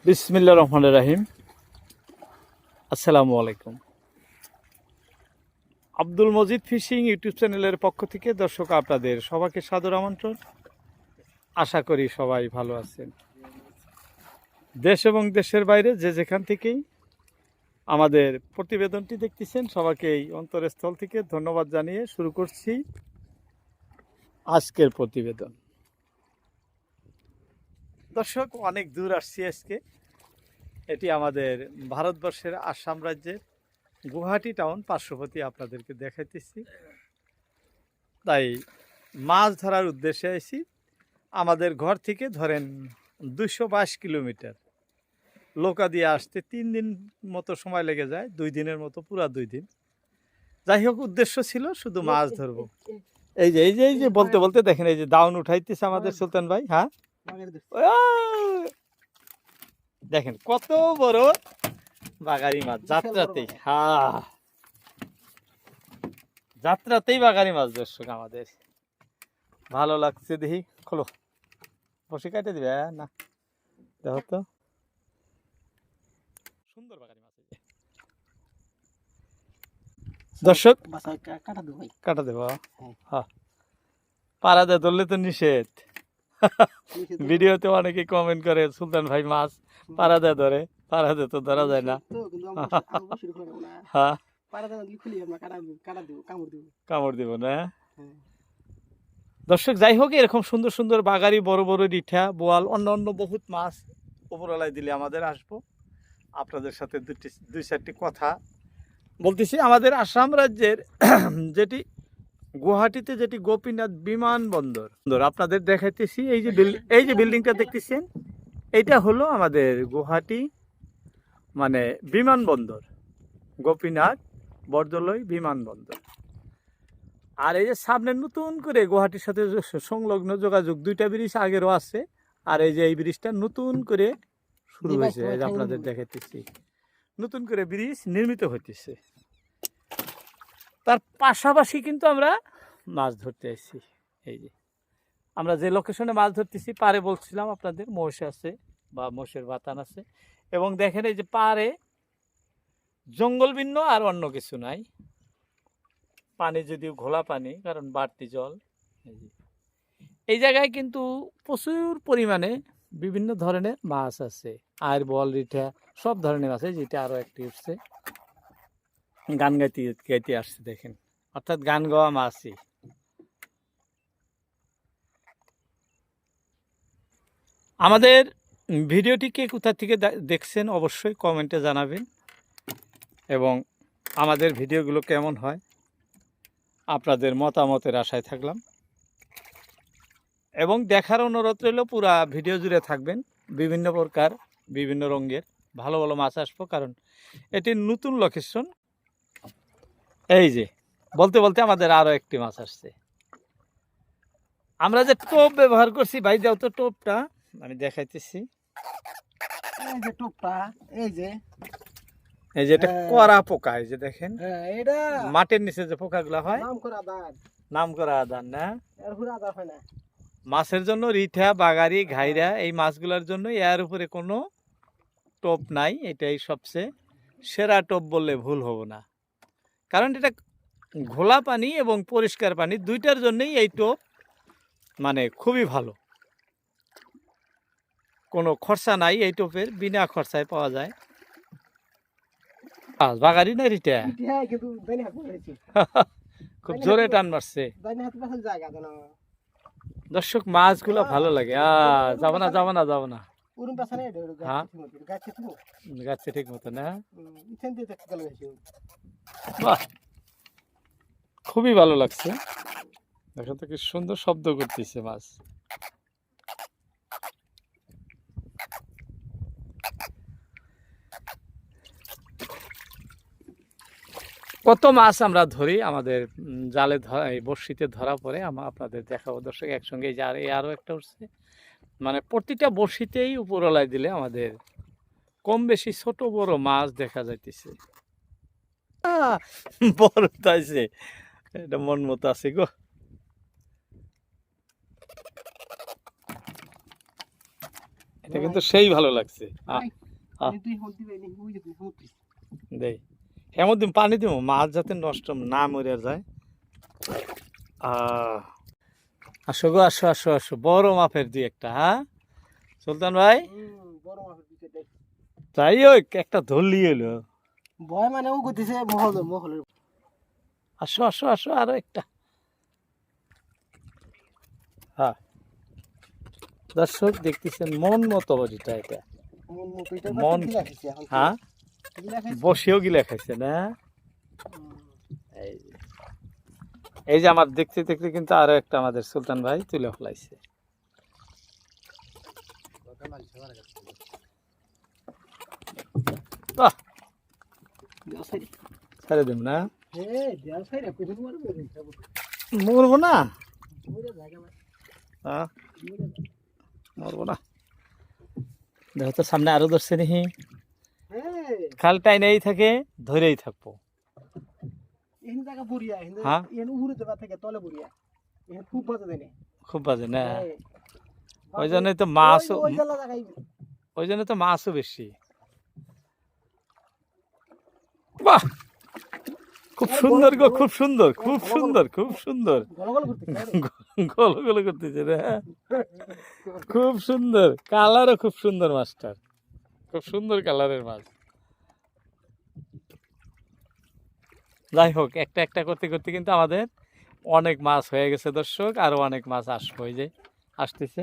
বিসমিল্লাহির রহমানির রহিম। আসসালামু আলাইকুম। আব্দুল মজিদ ফিশিং ইউটিউব চ্যানেলের পক্ষ থেকে দর্শক আপনাদের সবাইকে সাদর আমন্ত্রণ। আশা করি সবাই ভালো আছেন। দেশ এবং দেশের বাইরে যে যেখান থেকেই আমাদের প্রতিবেদনটি দেখতেছেন সবাইকে এই অন্তরস্থল থেকে ধন্যবাদ জানিয়ে শুরু করছি আজকের প্রতিবেদন। দর্শক, অনেক দূর আসছি আজকে। এটি আমাদের ভারতবর্ষের আসাম রাজ্যের গুয়াহাটি টাউন পার্শ্ববর্তী আপনাদেরকে দেখাইতেছি। তাই মাছ ধরার উদ্দেশ্যে এসেছি। আমাদের ঘর থেকে ধরেন 222 কিলোমিটার, নৌকা দিয়ে আসতে 3 দিন মতো সময় লেগে যায়, 2 দিনের মতো, পুরা 2 দিন। যাই হোক, উদ্দেশ্য ছিল শুধু মাছ ধরবো। এই যে বলতে বলতে দেখেন, এই যে দাউন উঠাইতেছে আমাদের সুলতান ভাই। হ্যাঁ, দেখেন কত বড় বাগারি মাছ যাত্রাতেই। হ্যাঁ, যাত্রাতেই বাগারি মাছ দর্শক আমাদের। ভালো লাগছে, দেখি খোলো, বসে কাটে দিবে না, দেখো তো সুন্দর বাগারি মাছ। দর্শক কাটা দেব, হ্যাঁ, পাড়াতে ধরলে তো নিষেধ। ভিডিওতে অনেকে কমেন্ট করে সুলতান ভাই মাছ পাড়াতে ধরে, পাড়াতে তো ধরা যায় না। হ্যাঁ, কামড় দিব না। দর্শক, যাই হোক, এরকম সুন্দর সুন্দর বাগারি, বড় বড় রিঠা, বোয়াল, অন্য অন্য বহুত মাছ উপরওয়ালায় দিলে আমাদের আসবো, আপনাদের সাথে দুই চারটি কথা বলতেছি। আমাদের আসাম রাজ্যের যেটি গুয়াহাটিতে যেটি গোপীনাথ বিমানবন্দর আপনাদের দেখাইতেছি। এই যে বিল্ডিংটা দেখতেছেন, এইটা হলো আমাদের গুয়াহাটি মানে বিমানবন্দর, গোপীনাথ বরদলৈ বিমানবন্দর। আর এই যে সামনে নতুন করে গুয়াহাটির সাথে সংলগ্ন যোগাযোগ 2টা ব্রিজ আগেরও আছে, আর এই যে এই ব্রিজটা নতুন করে শুরু হয়েছে, এই যে আপনাদের দেখাইতেছি, নতুন করে ব্রিজ নির্মিত হইতেছে। তার পাশাপাশি কিন্তু আমরা মাছ ধরতে আসছি। এই যে আমরা যে লোকেশনে মাছ ধরতেছি, পারে বলছিলাম আপনাদের মহিষ আছে বা মোষের বাতান আছে, এবং দেখেন এই যে পারে জঙ্গল ভিন্ন আর অন্য কিছু নাই। পানি যদিও ঘোলা পানি, কারণ বাড়তি জল। এই জায়গায় কিন্তু প্রচুর পরিমাণে বিভিন্ন ধরনের মাছ আছে, আর বল, রিঠা, সব ধরনের মাছ। যেটা আরো একটি উঠছে, গান গাইতে গাইতে আসছে, দেখেন, অর্থাৎ গান গাওয়া মাছই। আমাদের ভিডিওটি কে কোথা থেকে দেখছেন অবশ্যই কমেন্টে জানাবেন, এবং আমাদের ভিডিওগুলো কেমন হয় আপনাদের মতামতের আশায় থাকলাম। এবং দেখার অনুরোধ রইল, পুরা ভিডিও জুড়ে থাকবেন। বিভিন্ন প্রকার, বিভিন্ন রঙের ভালো ভালো মাছ আসবো, কারণ এটি নতুন লোকেশন। এই যে বলতে বলতে আমাদের আরো একটি মাছ আসছে। আমরা যে টোপ ব্যবহার করছি, ভাই দাও তো টোপটা, আমি দেখাইতেছি। এই যে টোপটা, এই যে এটা করা পোকা, এই যে দেখেন, এটা মাটির নিচে যে পোকাগুলো হয়, নাম করা আদান না, হয় না। মাছের জন্য রিঠা, বাগারি, ঘাইরা, এই মাছগুলোর জন্য এর উপরে কোনো টোপ নাই। এটাই সবচেয়ে সেরা টোপ বললে ভুল হব না, কারণ এটা ঘোলা পানি এবং পরিষ্কার পানি, দুইটার জন্যই এই টোপ মানে খুবই ভালো। কোনো খরচা নাই এই টোপের, বিনা খরচায় পাওয়া যায়। বাগারি না রিঠা, খুব জোরে টান মারছে। দর্শক, মাছগুলো ভালো লাগে। যাবো না যাবো না যাবো না, গাছে ঠিক মতো না। বাহ, খুবই ভালো লাগছে। দেখো তো কি সুন্দর শব্দ করতেছে মাছ। কত মাছ আমরা ধরি, আমাদের জালে ধরা, বড়শিতে ধরা পড়ে আপনাদের দেখাবো দর্শক একসঙ্গে। আরো একটা উঠছে, মানে প্রতিটা বড়শিতেই উপরওয়ালায় দিলে আমাদের কম বেশি ছোট বড় মাছ দেখা যাইতেছে। বড় তাইছে, এটা মন মতো আছে গো। এটা কিন্তু সেই ভালো লাগছে আহ। তুই হল দিবে নি ওই যে হুতি দেই হেমত দিম পানি দিব মাছ যাতে নষ্ট না মরে যায় আসো গো আসো আসো আসো বড় মাপের দুই একটা হ্যাঁ সুলতান ভাই বড় মাছের দিকে দেখ তাই ওই একটা ধরলি এলো ভয় মানে ও কইতেছে মহলের আসো আসো আসো আরো একটা হ্যাঁ দর্শক দেখতেছেন মন মতো যেটা এটা মন মতইটা মন গিলা খাইছে এখন হ্যাঁ গিলা খাইছে বসেও গিলা খাইছে না এই যে। এই যে আমার দেখতে দেখতে কিন্তু আরো একটা আমাদের সুলতান ভাই তুলে ফেলাইছে বাহ ছেড়ে দিম না দেয়াল সাইডে কোথায় মারবে মরবো না মরে জায়গা না হ্যাঁ মরবো না দেখো তো সামনে আরো ধরছে নাকি খালটাই নেই থাকে ধরেই থাকবো এই জায়গা বুড়িয়া হ্যাঁ এন উপরে দেবা থেকে তলে বুড়িয়া এন খুব বাজে দেনে খুব বাজে না ওই জন্যই তো মাছও ওই জায়গা জায়গায় ওই জন্য তো মাছও বেশি বাহ খুব সুন্দর গো খুব সুন্দর খুব সুন্দর খুব সুন্দর গলগল করতেছে গলো গলো করতেছে রে খুব সুন্দর কালারও খুব সুন্দর মাছটার খুব সুন্দর কালারের মাছ যাই হোক একটা একটা করতে করতে কিন্তু আমাদের অনেক মাছ হয়ে গেছে দর্শক আরো অনেক মাছ আসবে ওই যে আসতেছে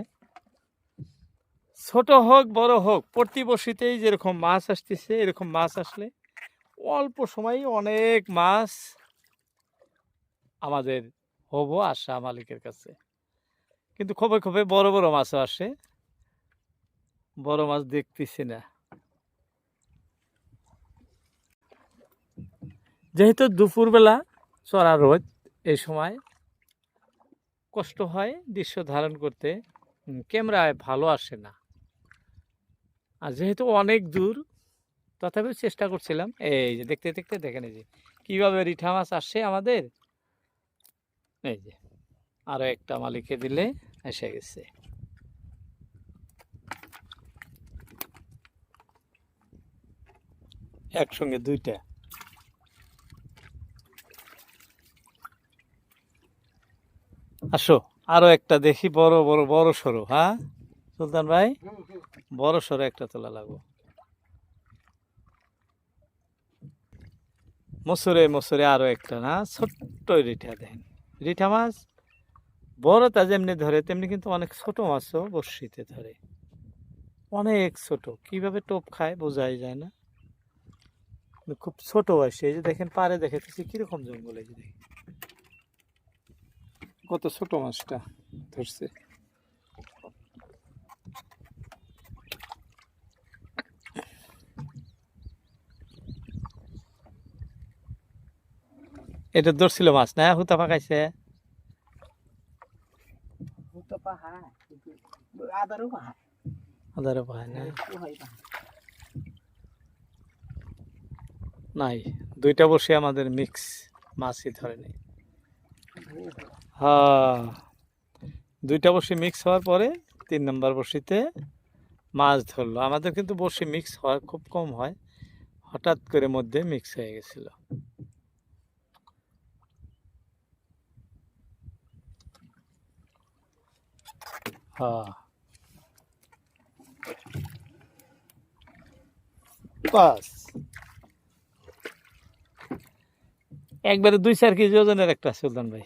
ছোট হোক বড় হোক প্রতি বর্ষিতেই যেরকম মাছ আসতেছে এরকম মাছ আসলে অল্প সময়ে অনেক মাছ আমাদের হবো আশা মালিকের কাছে কিন্তু খোপে খোপে বড় বড় মাছও আসে বড় মাছ দেখতেছি না যেহেতু দুপুরবেলা চড়া রোদ এই সময় কষ্ট হয় দৃশ্য ধারণ করতে ক্যামেরায় ভালো আসে না আর যেহেতু অনেক দূর তথাপি চেষ্টা করছিলাম এই যে দেখতে দেখতে দেখেন এই যে কীভাবে রিঠা মাছ আসছে আমাদের এই যে আরো একটা মালিকে দিলে এসে গেছে একসঙ্গে দুইটা আসো আরো একটা দেখি বড় বড় বড় সরো হ্যাঁ সুলতান ভাই বড় সরো একটা তোলা লাগবো মসুরে মসুরে আরো একটা না ছোট্ট রিঠা দেখেন রিঠা মাছ বড়টা যেমনি ধরে তেমনি কিন্তু অনেক ছোট মাছও বড়শিতে ধরে অনেক ছোট কিভাবে টোপ খায় বোঝাই যায় না খুব ছোট বয়সে এই যে দেখেন পারে দেখাতেছি কিরকম জঙ্গল এই যে দেখেন কত ছোট মাছটা ধরছে এটা ধরছিল মাছ না হুতা পাকাইছে হুতা পাহাড় আদারও পাহাড় আদারে পায় না ওহাই পাহাড় নাই দুইটা বসে আমাদের মিক্স মাছই ধরে নেই হ্যাঁ দুইটা বসে মিক্স হওয়ার পরে 3 নম্বর বসিতে মাছ ধরলো আমাদের কিন্তু বসে মিক্স হয় খুব কম হয় হঠাৎ করে মধ্যে মিক্স হয়ে গেছিল হ্যাঁ বাস একবারে 2-4 কেজি ওজনের একটা সুলতান ভাই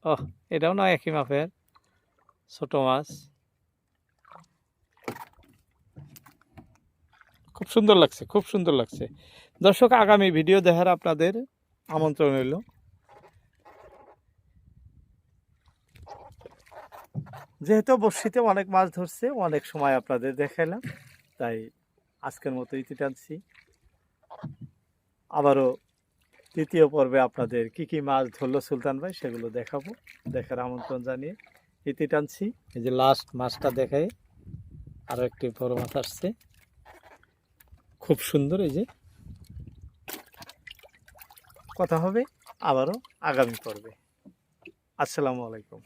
ও এটাও না একই মাপের ছোট মাছ খুব সুন্দর লাগছে খুব সুন্দর লাগছে দর্শক আগামী ভিডিও দেখার আপনাদের আমন্ত্রণ রইল যেহেতু বর্ষিতে অনেক মাছ ধরছে অনেক সময় আপনাদের দেখাইলাম তাই আজকের মতো ইতি টানছি আবারও তৃতীয় পর্বে আপনাদের কি কি মাছ ধরলো সুলতান ভাই সেগুলো দেখাবো দেখার আমন্ত্রণ জানিয়ে ইতি টানছি এই যে লাস্ট মাছটা দেখাই আরো একটি বড় মাছ আসছে খুব সুন্দর এই যে কথা হবে আবারও আগামী পর্বে আসসালামু আলাইকুম